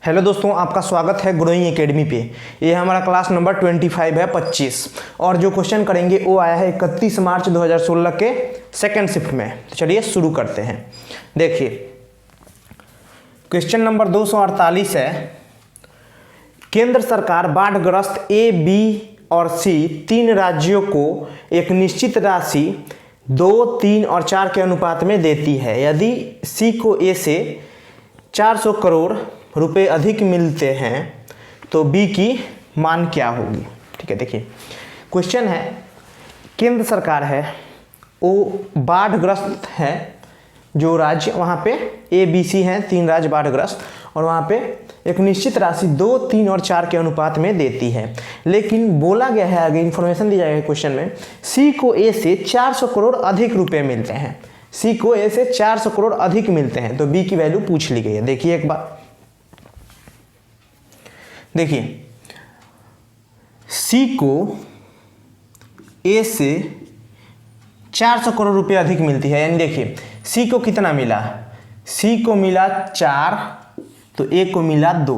Hello दोस्तों, आपका स्वागत है ग्रोइंग एकेडमी पे। ये हमारा क्लास नंबर 25 है 25 और जो क्वेश्चन करेंगे वो आया है 31 मार्च 2016 के सेकंड शिफ्ट में। तो चलिए शुरू करते हैं। देखिए क्वेश्चन नंबर 248 है, केंद्र सरकार बाढ़ग्रस्त ए, बी और सी तीन राज्यों को एक निश्चित राशि 2, 3 और 4 के अनुपात में देती है। यदि सी को ए से 400 करोड़ रुपए अधिक मिलते हैं तो बी की मान क्या होगी। ठीक है, देखिए क्वेश्चन है, केंद्र सरकार है वो बाढ़ग्रस्त है, जो राज्य वहाँ पे ए, बी, सी हैं, तीन राज्य बाढ़ग्रस्त, और वहाँ पे एक निश्चित राशि 2, 3 और 4 के अनुपात में देती है। लेकिन बोला गया है, आगे इन्फॉर्मेशन दी जाएगी क्वेश्चन में, सी को ए से 400 करोड़ अधिक रुपए मिलते हैं। सी को ए से 400 करोड़ अधिक मिलते हैं तो बी की वैल्यू पूछ ली गई है। देखिए एक बार, देखिए सी को ए से 400 करोड़ रुपए अधिक मिलती है, यानी देखिए सी को कितना मिला, सी को मिला 4 तो ए को मिला 2,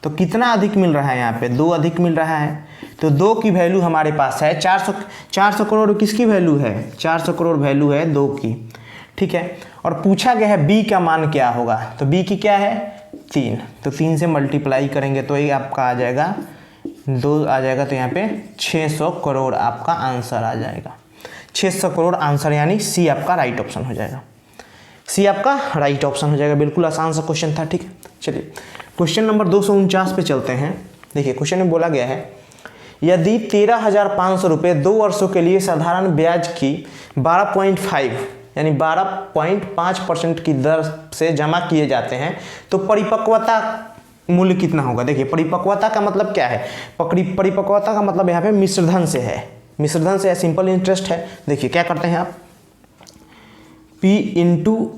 तो कितना अधिक मिल रहा है, यहाँ पे 2 अधिक मिल रहा है। तो 2 की वैल्यू हमारे पास है 400 करोड़ किसकी वैल्यू है, 400 करोड़ वैल्यू है 2 की। ठीक है, और पूछा गया है बी का मान क्या होगा, तो बी की क्या है 3, तो 3 से मल्टीप्लाई करेंगे तो ये आपका आ जाएगा 2 आ जाएगा, तो यहाँ पे 600 करोड़ आपका आंसर आ जाएगा। 600 करोड़ आंसर, यानी सी आपका राइट ऑप्शन हो जाएगा। सी आपका राइट ऑप्शन हो जाएगा। बिल्कुल आसान सा क्वेश्चन था। ठीक है, चलिए क्वेश्चन नंबर 249 पे चलते हैं। देखिए क्वेश्चन में बोला गया है, यदि 13,500 रुपये 2 वर्षों के लिए साधारण ब्याज की 12.5 यानी 12.5% की दर से जमा किए जाते हैं तो परिपक्वता मूल्य कितना होगा। देखिए परिपक्वता का मतलब क्या है, परिपक्वता का मतलब यहाँ पे मिश्रधन से है, मिश्रधन से है, सिंपल इंटरेस्ट है। देखिए क्या करते हैं आप, P into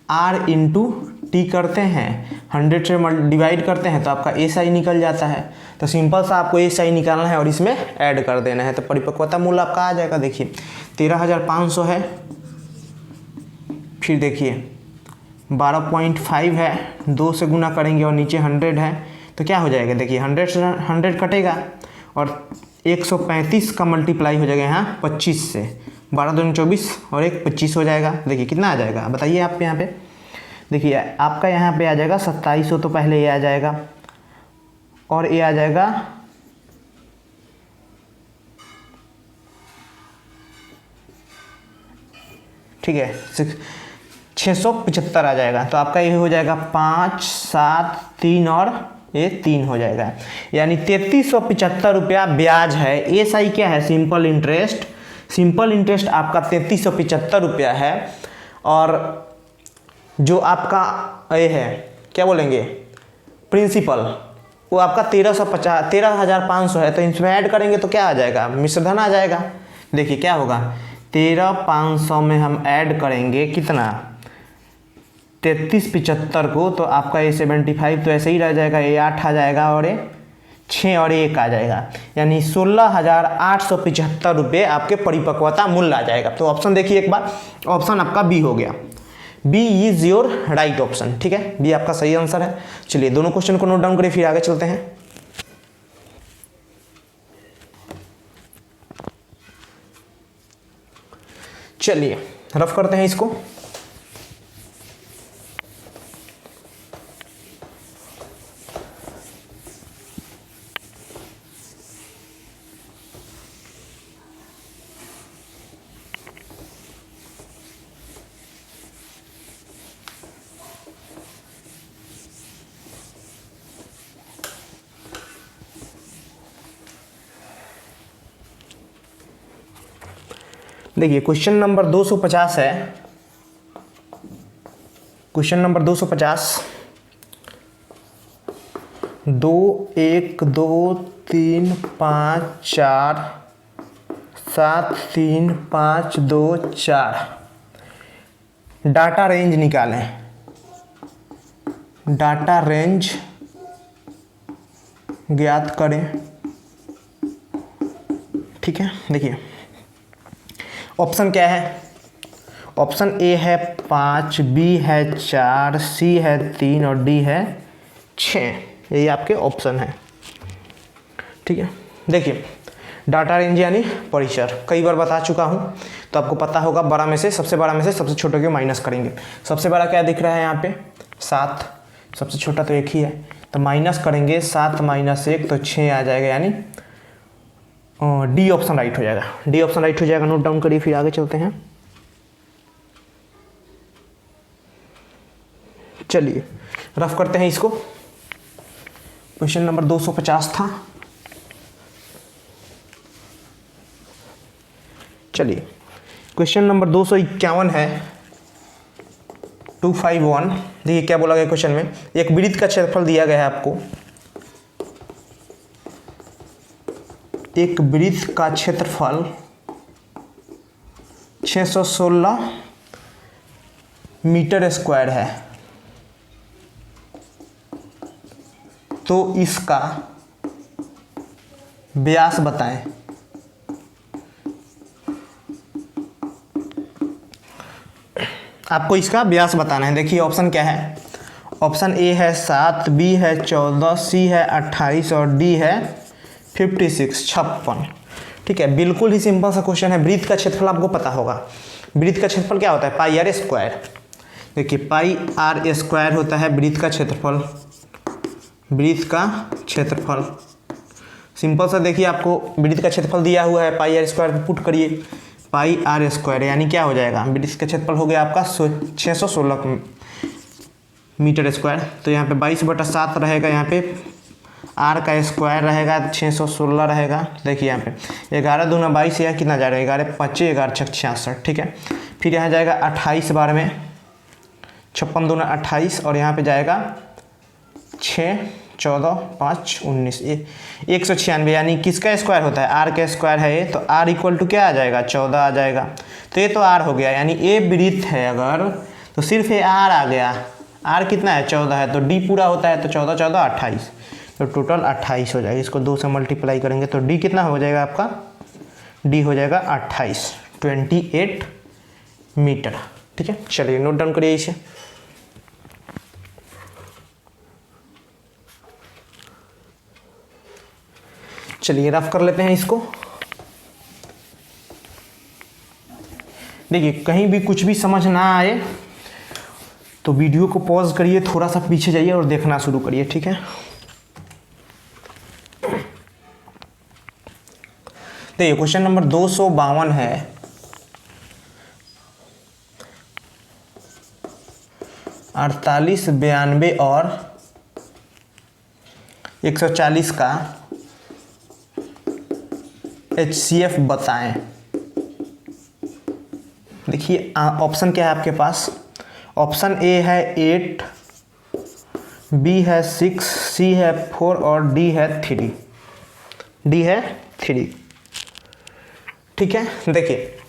R into T करते हैं, 100 से डिवाइड करते हैं तो आपका SI निकल जाता है। तो सिंपल सा आपको SI निकालना है और इसमें ऐड कर देना है, तो परिपक्वता मूल्य आपका आ जाएगा। देखिए 13,500 है, फिर देखिए 12.5 है, 2 से गुना करेंगे और नीचे 100 है तो क्या हो जाएगा, देखिए 100 से 100 कटेगा और 135 का मल्टीप्लाई हो जाएगा यहाँ 25 से, 12 दूनी 24 और 1 25 हो जाएगा। देखिए कितना आ जाएगा बताइए आप यहाँ पे, देखिए आपका यहाँ पे आ जाएगा 2700, तो पहले ये आ जाएगा और ये आ जाएगा 675 आ जाएगा। तो आपका ये हो जाएगा 5, 7, 3 और ये 3 हो जाएगा, यानी 3375 रुपया ब्याज है। SI क्या है, सिंपल इंटरेस्ट, सिंपल इंटरेस्ट आपका 3375 रुपया है। और जो आपका ये है क्या बोलेंगे प्रिंसिपल, वो आपका 13,500 है, तो इसमें ऐड करेंगे तो क्या आ जाएगा, मिश्रधन आ जाएगा। देखिए क्या होगा, 13,500 में हम ऐड करेंगे कितना 3375 को, तो आपका ये 75 तो ऐसे ही रह जाएगा, ये 8 आ जाएगा और ये 6 और 1 आ जाएगा, यानी 16,875 रुपये आपके परिपक्वता मूल्य आ जाएगा। तो ऑप्शन देखिए एक बार, ऑप्शन आपका बी हो गया, B is your right option. ठीक है, बी आपका सही आंसर है। चलिए दोनों क्वेश्चन को नोट डाउन करिए, फिर आगे चलते हैं। चलिए रफ करते हैं इसको। देखिए क्वेश्चन नंबर 250 है, क्वेश्चन नंबर 250, 2, 1, 2, 3, 5, 4, 7, 3, 5, 2, 4 डाटा रेंज निकालें। डाटा रेंज ज्ञात करें। ठीक है, देखिए ऑप्शन क्या है, ऑप्शन ए है 5, बी है 4, सी है 3 और डी है 6, यही आपके ऑप्शन है। ठीक है, देखिए डाटा रेंज यानी परिसर कई बार बता चुका हूँ, तो आपको पता होगा बड़ा में से सबसे बड़ा में से सबसे छोटे को माइनस करेंगे। सबसे बड़ा क्या दिख रहा है यहाँ पे 7, सबसे छोटा तो 1 ही है, तो माइनस करेंगे 7 - 1 तो 6 आ जाएगा, यानी डी ऑप्शन राइट हो जाएगा। डी ऑप्शन राइट हो जाएगा, नोट डाउन करिए, फिर आगे चलते हैं। चलिए रफ करते हैं इसको। क्वेश्चन नंबर 250 था। चलिए क्वेश्चन नंबर 251 है, 251। देखिए क्या बोला गया क्वेश्चन में, एक वृत्त का क्षेत्रफल दिया गया है आपको। एक वृत्त का क्षेत्रफल 616 मीटर स्क्वायर है, तो इसका व्यास बताएं। आपको इसका व्यास बताना है। देखिए ऑप्शन क्या है, ऑप्शन ए है 7, बी है 14, सी है 28 और डी है 56, 56। ठीक है, बिल्कुल ही सिंपल सा क्वेश्चन है। वृत्त का क्षेत्रफल आपको पता होगा, वृत्त का क्षेत्रफल क्या होता है, पाई आर स्क्वायर। देखिए पाई आर स्क्वायर होता है वृत्त का क्षेत्रफल, वृत्त का क्षेत्रफल सिंपल सा। देखिए आपको वृत्त का क्षेत्रफल दिया हुआ है, पाई आर स्क्वायर पे पुट करिए, पाई आर स्क्वायर यानी क्या हो जाएगा, वृत्त का क्षेत्रफल हो गया आपका 616 मीटर स्क्वायर। तो यहाँ पे 22/7 रहेगा, यहाँ पे आर का स्क्वायर रहेगा 616 रहेगा। देखिए यहाँ पे 11 दूना 22 या कितना जा रहा है, 11 5 11 6 66। ठीक है, फिर यहाँ जाएगा 28 बार में, 56 दूना 28 और यहाँ पे जाएगा 6 14 5 19 196, यानी किसका स्क्वायर होता है, आर का स्क्वायर है ये, तो आर इक्वल टू क्या आ जाएगा 14 आ जाएगा। तो ये तो आर हो गया, यानी ए वृत्त है अगर, तो सिर्फ ये आर आ गया। आर कितना है 14 है, तो डी पूरा होता है, तो 14 14 28, तो टोटल 28 हो जाएगा। इसको 2 से मल्टीप्लाई करेंगे तो डी कितना हो जाएगा आपका, डी हो जाएगा 28 मीटर। ठीक है, चलिए नोट डाउन करिए इसे। चलिए रफ कर लेते हैं इसको। देखिए कहीं भी कुछ भी समझ ना आए तो वीडियो को पॉज करिए, थोड़ा सा पीछे जाइए और देखना शुरू करिए। ठीक है, देखिए क्वेश्चन नंबर 252 है, 48 92 और 140 का HCF बताएं। देखिए ऑप्शन क्या है आपके पास, ऑप्शन ए है 8, बी है 6, सी है 4 और डी है 3। डी है 3। ठीक है, देखिए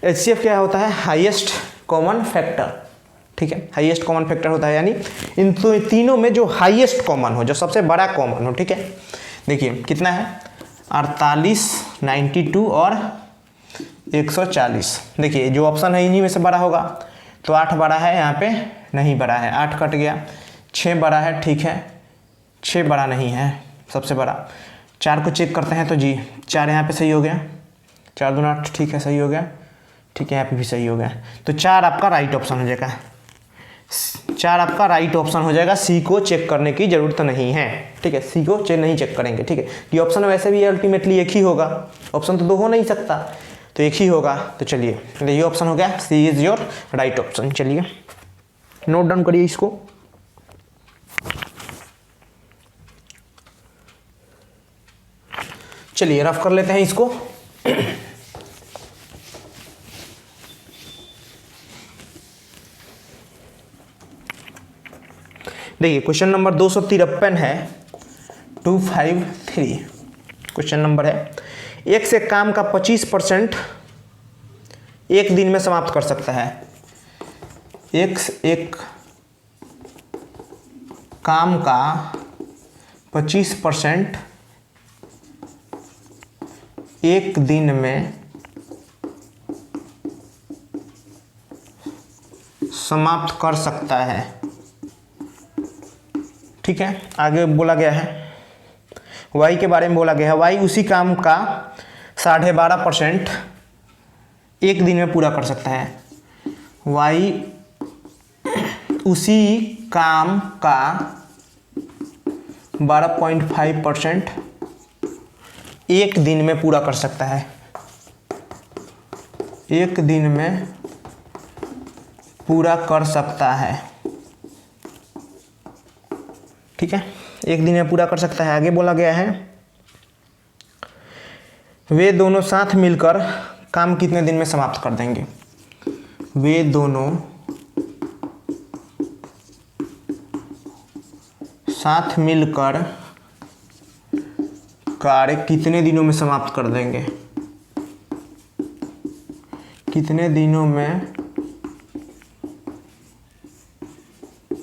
HCF क्या होता है, हाईएस्ट कॉमन फैक्टर। ठीक है, हाईएस्ट कॉमन फैक्टर होता है, यानी इन तीनों में जो हाईएस्ट कॉमन हो, जो सबसे बड़ा कॉमन हो। ठीक है, देखिए कितना है 48 92 और 140। देखिए जो ऑप्शन है इन्हीं में से बड़ा होगा, तो 8 बड़ा है, यहाँ पे नहीं बड़ा है, 8 कट गया। 6 बड़ा है, ठीक है 6 बड़ा नहीं है सबसे बड़ा। 4 को चेक करते हैं तो जी 4 यहाँ पे सही हो गया, 4 दूना 8, ठीक है सही हो गया। ठीक है, यहाँ पे भी सही हो गया, तो 4 आपका राइट ऑप्शन हो जाएगा। 4 आपका राइट ऑप्शन हो जाएगा, सी को चेक करने की जरूरत नहीं है। ठीक है, सी को नहीं चेक करेंगे। ठीक है, ये ऑप्शन वैसे भी अल्टीमेटली एक ही होगा, ऑप्शन तो 2 हो नहीं सकता, तो एक ही होगा। तो चलिए ये ऑप्शन हो गया, सी इज योर राइट ऑप्शन। चलिए नोट डाउन करिए इसको। चलिए रफ कर लेते हैं इसको। देखिए क्वेश्चन नंबर 253 है, 253 क्वेश्चन नंबर है। एक से काम का 25% एक दिन में समाप्त कर सकता है। एक काम का 25% एक दिन में समाप्त कर सकता है, ठीक है, आगे बोला गया है वाई के बारे में बोला गया है, वाई उसी काम का 12.5% एक दिन में पूरा कर सकता है। वाई उसी काम का 12.5% एक दिन में पूरा कर सकता है, एक दिन में पूरा कर सकता है। ठीक है, एक दिन में पूरा कर सकता है। आगे बोला गया है वे दोनों साथ मिलकर काम कितने दिन में समाप्त कर देंगे। वे दोनों साथ मिलकर कार्य कितने दिनों में समाप्त कर देंगे, कितने दिनों में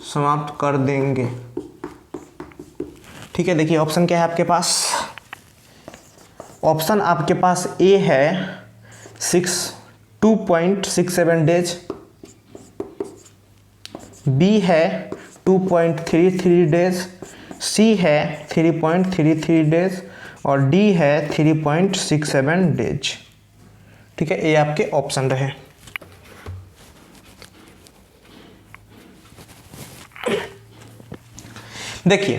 समाप्त कर देंगे। ठीक है, देखिए ऑप्शन क्या है आपके पास। ऑप्शन आपके पास ए है 2.67 डेज, बी है 2.33 डेज, सी है 3.33 डेज और डी है 3.67 डेज। ठीक है, ये आपके ऑप्शन रहे। देखिए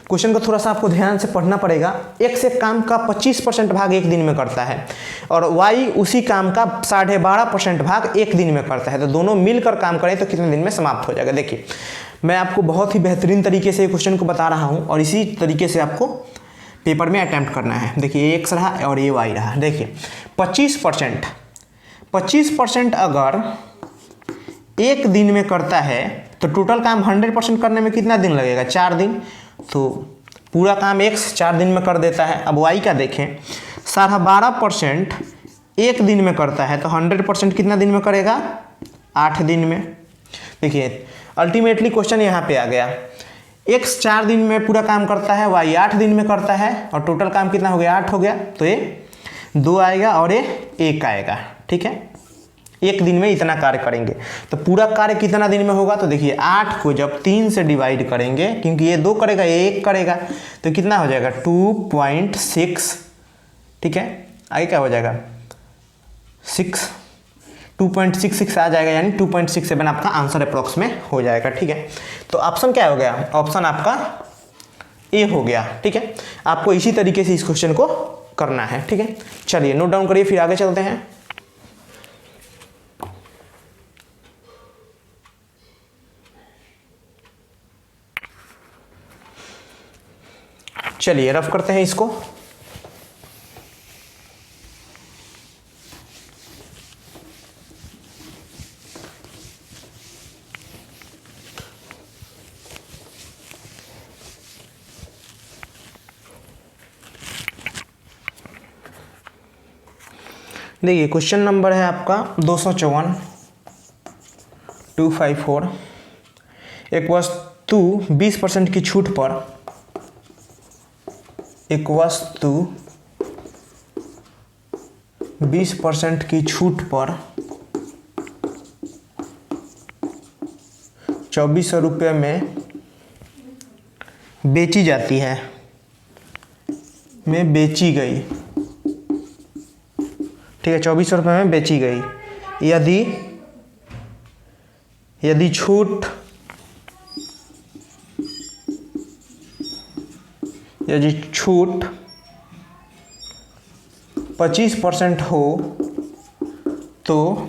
क्वेश्चन को थोड़ा सा आपको ध्यान से पढ़ना पड़ेगा। एक्स एक काम का 25% भाग एक दिन में करता है और वाई उसी काम का 12.5% भाग एक दिन में करता है, तो दोनों मिलकर काम करें तो कितने दिन में समाप्त हो जाएगा। देखिए मैं आपको बहुत ही बेहतरीन तरीके से क्वेश्चन को बता रहा हूं और इसी तरीके से आपको पेपर में अटैम्प्ट करना है। देखिए ये एक्स रहा और ये वाई रहा। देखिए 25% अगर एक दिन में करता है तो टोटल काम 100% करने में कितना दिन लगेगा, 4 दिन। तो पूरा काम एक्स 4 दिन में कर देता है। अब वाई का देखें, 12.5% एक दिन में करता है तो 100% कितना दिन में करेगा, 8 दिन में। देखिए अल्टीमेटली क्वेश्चन यहाँ पे आ गया, एक्स 4 दिन में पूरा काम करता है, वाई 8 दिन में करता है और टोटल काम कितना हो गया, 8 हो गया। तो ये 2 आएगा और ये 1 आएगा। ठीक है, एक दिन में इतना कार्य करेंगे तो पूरा कार्य कितना दिन में होगा। तो देखिए 8 को जब 3 से डिवाइड करेंगे, क्योंकि ये 2 करेगा ये 1 करेगा, तो कितना हो जाएगा 2.6। ठीक है, आगे क्या हो जाएगा 2.66 आ जाएगा, यानी 2.67 आपका आंसर अप्रॉक्स में हो जाएगा। ठीक है, तो ऑप्शन क्या हो गया, ऑप्शन आपका ए हो गया। ठीक है, आपको इसी तरीके से इस क्वेश्चन को करना है। ठीक है, चलिए नोट डाउन करिए, फिर आगे चलते हैं। चलिए रफ करते हैं इसको। देखिए क्वेश्चन नंबर है आपका 254 254। एक वस्तु 20% की छूट पर, एक वस्तु 20% की छूट पर 2400 रुपये में बेची जाती है, में बेची गई। ठीक है, 2400 रुपये में बेची गई। यदि छूट 25% हो तो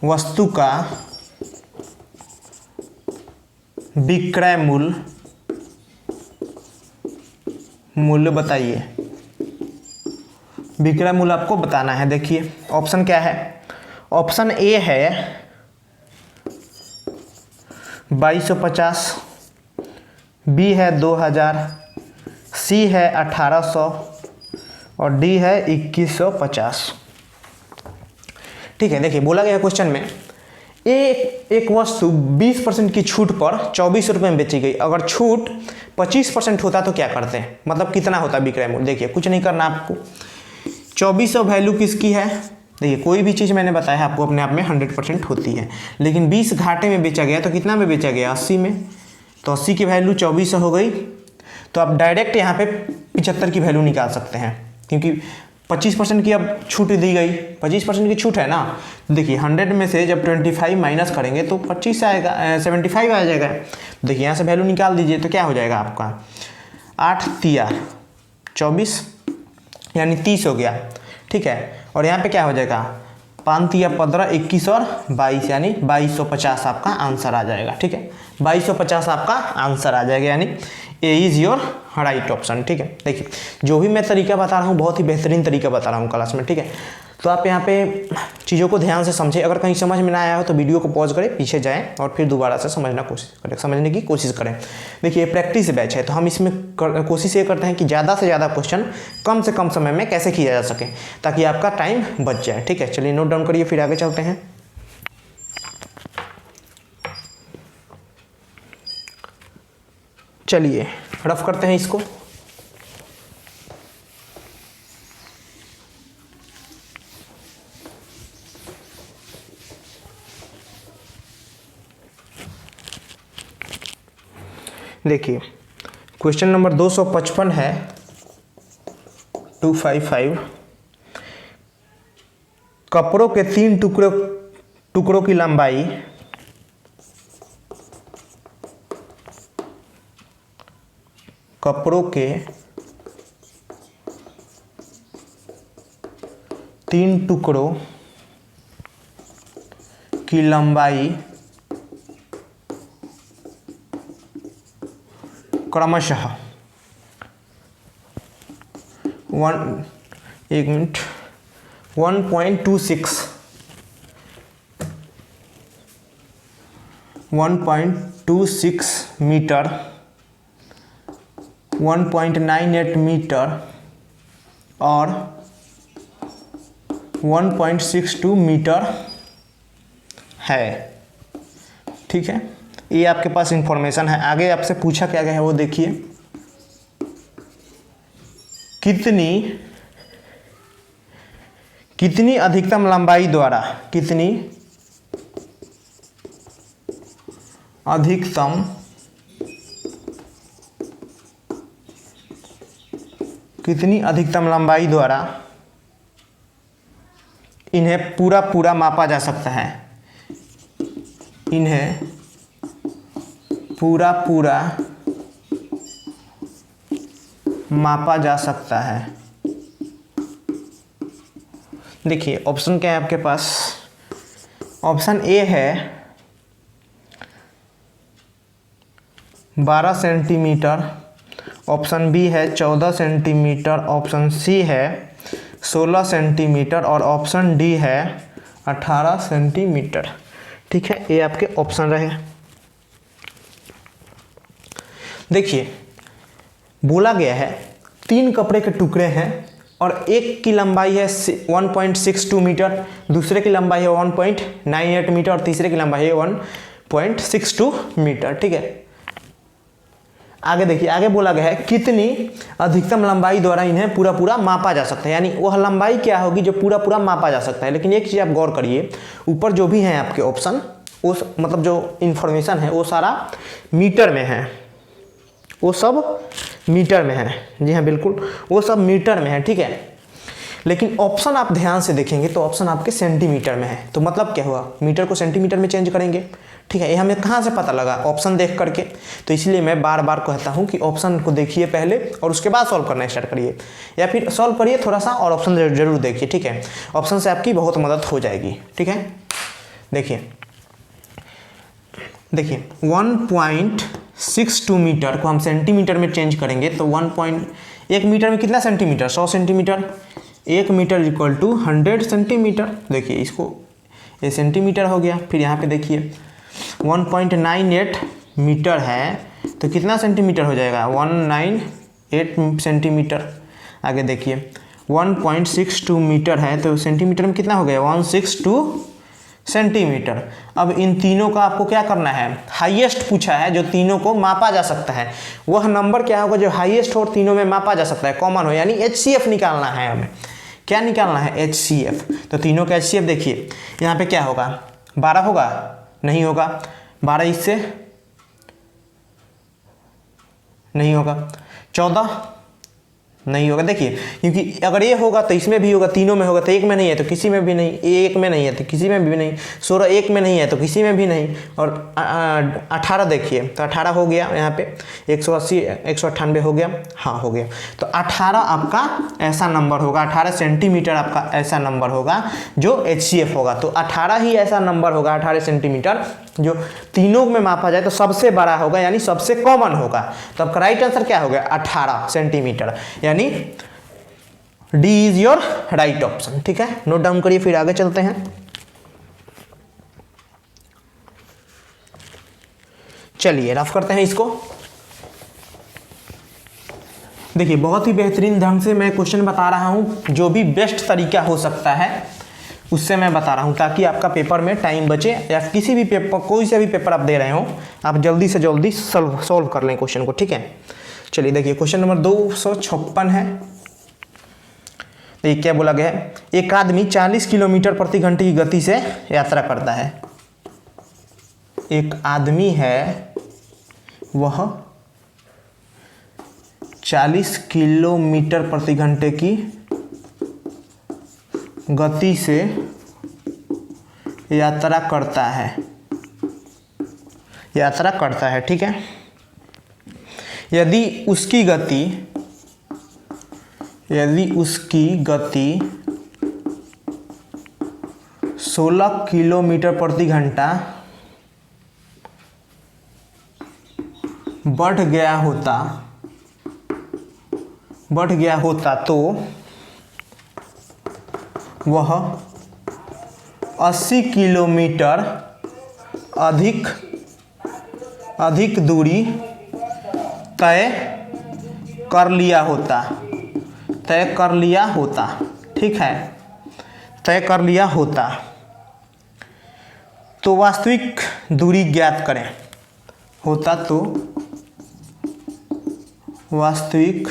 वस्तु का विक्रय मूल्य बताइए। विक्रय मूल्य आपको बताना है। देखिए ऑप्शन क्या है, ऑप्शन ए है 2250, बी है 2000, सी है 1800 और डी है 2150। ठीक है, देखिए बोला गया क्वेश्चन में एक वस्तु 20% की छूट पर 2400 रुपये में बेची गई। अगर छूट 25% होता तो क्या करते हैं, मतलब कितना होता विक्रय मूल्य। देखिए कुछ नहीं करना आपको, 2400 वैल्यू किसकी है, देखिए कोई भी चीज़ मैंने बताया आपको अपने आप में 100% होती है, लेकिन 20 घाटे में बेचा गया तो कितना में बेचा गया, 80 में, तो 80 की वैल्यू 2400 हो गई। तो आप डायरेक्ट यहाँ पे 75 की वैल्यू निकाल सकते हैं, क्योंकि 25% की अब छूट दी गई, 25% की छूट है ना। देखिए 100 में से जब 25 माइनस करेंगे तो 25 आएगा, 75 आ जाएगा। देखिए यहाँ से वैल्यू निकाल दीजिए तो क्या हो जाएगा आपका, 8 तिया 24 यानी 30 हो गया, ठीक है। और यहाँ पे क्या हो जाएगा, 5 तिया 15, 21 और 22 यानी 2250 आपका आंसर आ जाएगा, ठीक है। 2250 आपका आंसर आ जाएगा, यानी A is your right option, ठीक है। देखिए जो भी मैं तरीका बता रहा हूँ बहुत ही बेहतरीन तरीका बता रहा हूँ क्लास में, ठीक है। तो आप यहाँ पे चीज़ों को ध्यान से समझें, अगर कहीं समझ में ना आया हो तो वीडियो को पॉज करें, पीछे जाएं और फिर दोबारा से समझने की कोशिश करें। देखिए प्रैक्टिस बैच है तो हम इसमें कोशिश ये करते हैं कि ज़्यादा से ज़्यादा क्वेश्चन कम से कम समय में कैसे किया जा सके, ताकि आपका टाइम बच जाए, ठीक है। चलिए नोट डाउन करिए, फिर आगे चलते हैं। चलिए रफ करते हैं इसको। देखिए क्वेश्चन नंबर 255 है, 255। कपड़ों के 3 टुकड़ों की लंबाई कपड़ों के 3 टुकड़ों की लंबाई क्रमशः 1.26 मीटर, 1.98 मीटर और 1.62 मीटर है, ठीक है। ये आपके पास इंफॉर्मेशन है। आगे आपसे पूछा क्या गया है वो देखिए, कितनी अधिकतम लंबाई द्वारा, कितनी अधिकतम लंबाई द्वारा इन्हें पूरा मापा जा सकता है, इन्हें पूरा मापा जा सकता है। देखिए ऑप्शन क्या है आपके पास, ऑप्शन ए है 12 सेंटीमीटर, ऑप्शन बी है 14 सेंटीमीटर, ऑप्शन सी है 16 सेंटीमीटर और ऑप्शन डी है 18 सेंटीमीटर, ठीक है। ये आपके ऑप्शन रहे। देखिए बोला गया है 3 कपड़े के टुकड़े हैं और एक की लंबाई है 1.62 मीटर, दूसरे की लंबाई है 1.98 मीटर और तीसरे की लंबाई है 1.62 मीटर, ठीक है। आगे देखिए, आगे बोला गया है कितनी अधिकतम लंबाई द्वारा इन्हें पूरा मापा जा सकता है, यानी वह लंबाई क्या होगी जो पूरा मापा जा सकता है। लेकिन एक चीज़ आप गौर करिए, ऊपर जो भी हैं आपके ऑप्शन, उस मतलब जो इन्फॉर्मेशन है वो सारा मीटर में है, वो सब मीटर में है। जी हाँ बिल्कुल, वो सब मीटर में है, ठीक है। लेकिन ऑप्शन आप ध्यान से देखेंगे तो ऑप्शन आपके सेंटीमीटर में है। तो मतलब क्या हुआ, मीटर को सेंटीमीटर में चेंज करेंगे, ठीक है। ये हमें कहाँ से पता लगा, ऑप्शन देख करके। तो इसलिए मैं बार बार कहता हूँ कि ऑप्शन को देखिए पहले और उसके बाद सॉल्व करना स्टार्ट करिए, या फिर सॉल्व करिए थोड़ा सा और ऑप्शन जरूर देखिए, ठीक है। ऑप्शन से आपकी बहुत मदद हो जाएगी, ठीक है। देखिए 1.62 मीटर को हम सेंटीमीटर में चेंज करेंगे तो 1 मीटर में कितना centimetre, 100 centimetre. 1 metre equal to 100 centimetre. देखिए इसको ये सेंटीमीटर हो गया। फिर यहाँ पे देखिए 1.98 मीटर है तो कितना सेंटीमीटर हो जाएगा, 198 सेंटीमीटर। आगे देखिए 1.62 मीटर है तो सेंटीमीटर में कितना हो गया, 162 सेंटीमीटर। अब इन तीनों का आपको क्या करना है, हाईएस्ट पूछा है जो तीनों को मापा जा सकता है। वह नंबर क्या होगा जो हाईएस्ट हो और तीनों में मापा जा सकता है, कॉमन हो, यानी HCF निकालना है हमें। क्या निकालना है, HCF। तो तीनों का HCF देखिए, यहाँ पे क्या होगा, 12 होगा, नहीं होगा, 12 इससे नहीं होगा, 14 नहीं होगा। देखिए क्योंकि अगर ये होगा तो इसमें भी होगा, तीनों में होगा, तो एक में नहीं है तो किसी में भी नहीं, एक में नहीं है तो किसी में भी नहीं, 16 एक में नहीं है तो किसी में भी नहीं, और 18 देखिए, तो 18 हो गया यहाँ पे, 180 198 हो गया, हाँ हो गया। तो 18 आपका ऐसा नंबर होगा, 18 सेंटीमीटर आपका ऐसा नंबर होगा जो HCF होगा। तो 18 ही ऐसा नंबर होगा, 18 सेंटीमीटर जो तीनों में मापा जाए तो सबसे बड़ा होगा, यानी सबसे कॉमन होगा। तो आपका राइट आंसर क्या हो गया, 18 सेंटीमीटर, यानी D is your right option. ठीक है, नोट डाउन करिए, फिर आगे चलते हैं। चलिए रफ करते हैं इसको। देखिए बहुत ही बेहतरीन ढंग से मैं क्वेश्चन बता रहा हूं, जो भी बेस्ट तरीका हो सकता है उससे मैं बता रहा हूं, ताकि आपका पेपर में टाइम बचे, या किसी भी पेपर, कोई से भी पेपर आप दे रहे हो, आप जल्दी से जल्दी सॉल्व कर लें क्वेश्चन को। ठीक है, चलिए देखिए क्वेश्चन नंबर 256 है। देखिए क्या बोला गया है, एक आदमी 40 किलोमीटर प्रति घंटे की गति से यात्रा करता है। एक आदमी है, वह 40 किलोमीटर प्रति घंटे की गति से यात्रा करता है, ठीक है। यदि उसकी गति 16 किलोमीटर प्रति घंटा बढ़ गया होता तो वह 80 किलोमीटर अधिक दूरी तय कर लिया होता, ठीक है, तय कर लिया होता। तो वास्तविक दूरी ज्ञात करें, होता तो वास्तविक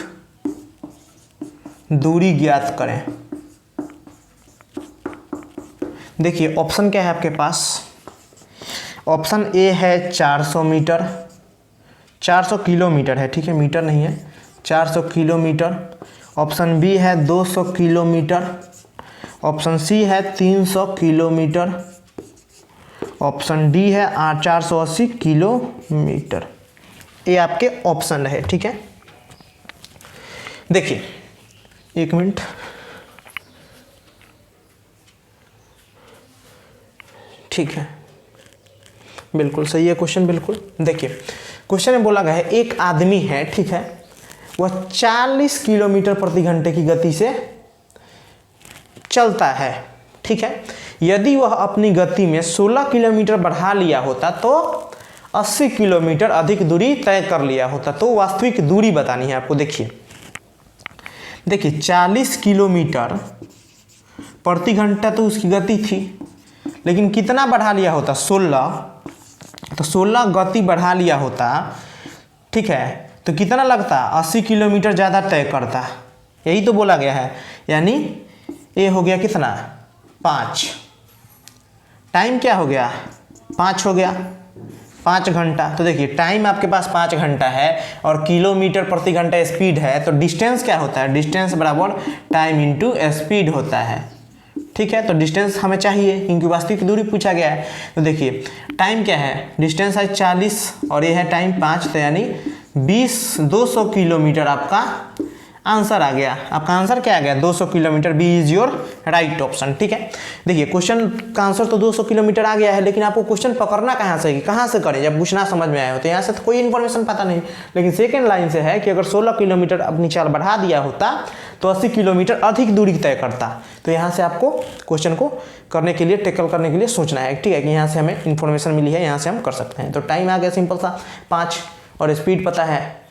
दूरी ज्ञात करें। देखिए ऑप्शन क्या है आपके पास, ऑप्शन ए है 400 मीटर, 400 किलोमीटर है, ठीक है, मीटर नहीं है, 400 किलोमीटर। ऑप्शन बी है 200 किलोमीटर, ऑप्शन सी है 300 किलोमीटर, ऑप्शन डी है 480 किलोमीटर। ये आपके ऑप्शन है, ठीक है। देखिए एक मिनट, ठीक है, बिल्कुल सही है क्वेश्चन, बिल्कुल। देखिए क्वेश्चन में बोला गया है एक आदमी है, ठीक है, वह 40 किलोमीटर प्रति घंटे की गति से चलता है, ठीक है। यदि वह अपनी गति में 16 किलोमीटर बढ़ा लिया होता तो 80 किलोमीटर अधिक दूरी तय कर लिया होता। तो वास्तविक दूरी बतानी है आपको। देखिए 40 किलोमीटर प्रति घंटा तो उसकी गति थी, लेकिन कितना बढ़ा लिया होता, 16, तो 16 गति बढ़ा लिया होता, ठीक है, तो कितना लगता, 80 किलोमीटर ज़्यादा तय करता। यही तो बोला गया है, यानी ये हो गया कितना, 5, टाइम क्या हो गया, 5 हो गया, 5 घंटा। तो देखिए टाइम आपके पास 5 घंटा है और किलोमीटर प्रति घंटा स्पीड है, तो डिस्टेंस क्या होता है, डिस्टेंस बराबर टाइम इंटू स्पीड होता है, ठीक है। तो डिस्टेंस हमें चाहिए क्योंकि वास्तविक दूरी पूछा गया है। तो देखिए टाइम क्या है, डिस्टेंस है 40 और ये है टाइम 5, तो यानी 200 किलोमीटर आपका आंसर आ गया। आपका आंसर क्या आ गया, 200 kilometre. B is your right option, ठीक है। देखिए क्वेश्चन का आंसर तो 200 किलोमीटर आ गया है, लेकिन आपको क्वेश्चन पकड़ना कहाँ से, कहाँ से करें, जब पूछना समझ में आया हो तो यहाँ से तो कोई इन्फॉर्मेशन पता नहीं, लेकिन सेकेंड लाइन से है कि अगर 16 किलोमीटर अपनी चाल बढ़ा दिया होता तो 80 किलोमीटर अधिक दूरी तय करता। तो यहाँ से आपको क्वेश्चन को करने के लिए, टैकल करने के लिए सोचना है, ठीक है, कि यहाँ से हमें इन्फॉर्मेशन मिली है, यहाँ से हम कर सकते हैं। तो टाइम आ गया सिंपल सा 5 और स्पीड पता है,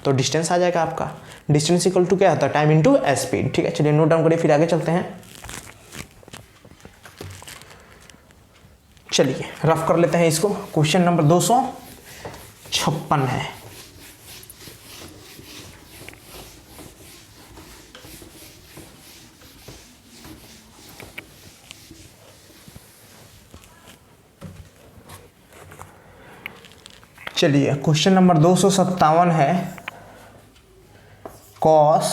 तो डिस्टेंस आ जाएगा आपका। डिस्टेंस इक्वल टू क्या होता है, टाइम इंटू स्पीड, ठीक है। चलिए नोट डाउन करिए, फिर आगे चलते हैं। चलिए रफ कर लेते हैं इसको। क्वेश्चन नंबर 256 है। चलिए क्वेश्चन नंबर 257 है, कॉस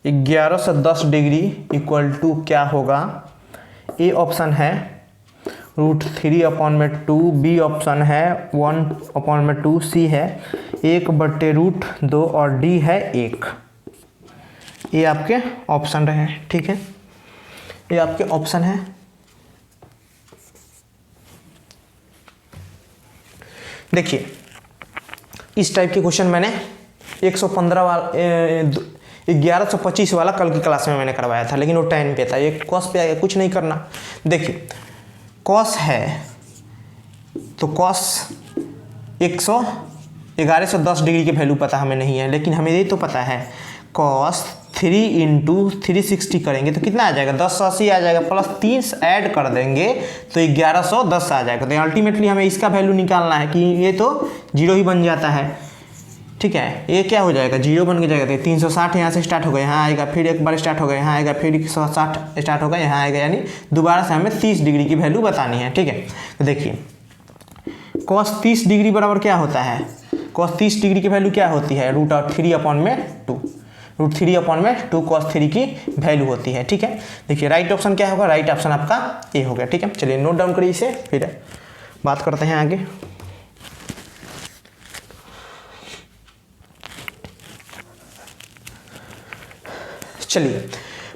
11 से 10 डिग्री इक्वल टू क्या होगा। ए ऑप्शन है √3/2, बी ऑप्शन है 1/2, सी है 1/√2 और डी है 1। ये आपके ऑप्शन रहे, ठीक है, ये आपके ऑप्शन है। देखिए इस टाइप के क्वेश्चन मैंने 115 वाला 1125 वाला कल की क्लास में मैंने करवाया था, लेकिन वो 10 पे था, ये कॉस पे आया, कुछ नहीं करना। देखिए कॉस है तो कॉस 111 से 10 डिग्री के वैल्यू पता हमें नहीं है, लेकिन हमें ये तो पता है कॉस 3 × 360 करेंगे तो कितना आ जाएगा, 1080 आ जाएगा, प्लस 3 ऐड कर देंगे तो 1110 आ जाएगा। तो अल्टीमेटली हमें इसका वैल्यू निकालना है कि ये तो जीरो ही बन जाता है, ठीक है, ये क्या हो जाएगा, जीरो बन के जाएगा। तो 360 यहाँ से स्टार्ट हो गया, यहाँ आएगा, फिर एक बार स्टार्ट होगा, यहाँ आएगा, फिर 160 स्टार्ट होगा, यहाँ आएगा, यानी दोबारा से हमें 30 डिग्री की वैल्यू बतानी है, ठीक है। तो देखिए cos 30 डिग्री बराबर क्या होता है, cos 30 डिग्री की वैल्यू क्या होती है, √3/2, √3/2 cos 3 की वैल्यू होती है, ठीक है। देखिए राइट ऑप्शन क्या होगा, राइट ऑप्शन आपका ए हो गया, ठीक है। चलिए नोट डाउन करिए इसे, फिर बात करते हैं आगे। चलिए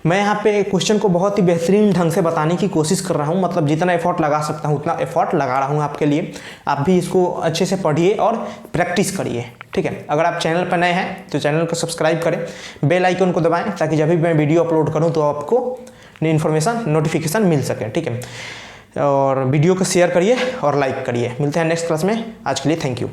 मैं यहाँ पे क्वेश्चन को बहुत ही बेहतरीन ढंग से बताने की कोशिश कर रहा हूँ, मतलब जितना एफर्ट लगा सकता हूँ उतना एफर्ट लगा रहा हूँ आपके लिए। आप भी इसको अच्छे से पढ़िए और प्रैक्टिस करिए, ठीक है। अगर आप चैनल पर नए हैं तो चैनल को सब्सक्राइब करें, बेल आइकन को दबाएं ताकि जब भी मैं वीडियो अपलोड करूँ तो आपको इन्फॉर्मेशन नोटिफिकेशन मिल सके, ठीक है। और वीडियो को शेयर करिए और लाइक करिए। मिलते हैं नेक्स्ट क्लास में, आज के लिए थैंक यू।